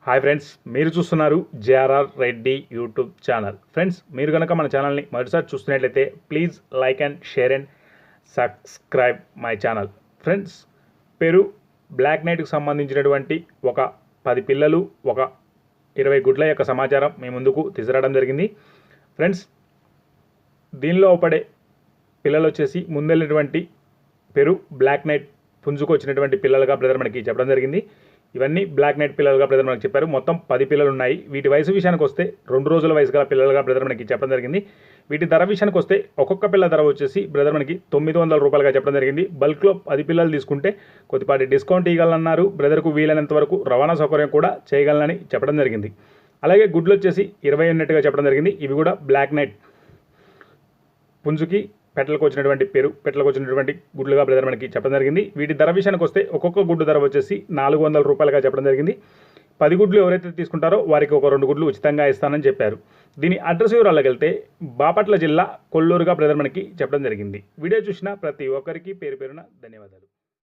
Hi friends, మీరు చూస్తున్నారు JRR Reddy YouTube channel. Friends, మీరు కనుక మన ఛానల్ని మొదటిసారి చూస్తున్నట్లయితే please like and share and subscribe my channel. Friends, Peru black నైట్కి సంబంధించినటువంటి ఒక 10 పిల్లలు, ఒక 20 గుడ్ల యొక్క సమాచారం మీ ముందుకు తీసుకురావడం జరిగింది. ఫ్రెండ్స్, దీనిలో పడే పిల్లలు వచ్చేసి ముందెళ్ళినటువంటి పెరు బ్లాక్ నైట్ పుంజుకు వచ్చినటువంటి పిల్లలుగా బ్రదర్ మనకి చెప్పడం జరిగింది. ఇవన్నీ బ్లాక్ నైట్ పిల్లలుగా బ్రదర్ మనకి చెప్పారు. మొత్తం 10 పిల్లలు ఉన్నాయి. వీటి వయసు విషయానికి వస్తే 2 రోజుల వయసు గల పిల్లలుగా బ్రదర్ మనకి చెప్పడం జరిగింది. వీటి ధర విషయానికి వస్తే ఒక్కొక్క పిల్ల ధర వచ్చేసి బ్రదర్ మనకి 900 రూపాయలుగా చెప్పడం జరిగింది. బల్క్లో 10 పిల్లలు తీసుకుంటే కొద్దిపాటి డిస్కౌంట్ ఇవ్వాలన్నారు. బ్రదర్కు వీలైనంత వరకు రవాణా సౌకర్యం కూడా చేయగలనని చెప్పడం జరిగింది. అలాగే గుడ్లు వచ్చేసి 20 ఉన్నట్టుగా చెప్పడం జరిగింది. ఇవి కూడా బ్లాక్ నైట్ పుంజుకి పెట్టలకు వచ్చినటువంటి గుడ్లుగా బ్రదర్ మనకి చెప్పడం జరిగింది. వీటి ధర విషయానికి వస్తే ఒక్కొక్క గుడ్డు ధర వచ్చేసి 400 రూపాయలుగా చెప్పడం జరిగింది. 10 గుడ్లు ఎవరైతే తీసుకుంటారో వారికి ఒక 2 గుడ్లు ఉచితంగా ఇస్తానని చెప్పారు. దీని అడ్రస్ వివరాల్లోకి వెళ్తే బాపట్ల జిల్లా కొల్లూరుగా బ్రదర్ మనకి చెప్పడం జరిగింది. వీడియో చూసిన ప్రతి ఒక్కరికి పేరు పేరున ధన్యవాదాలు.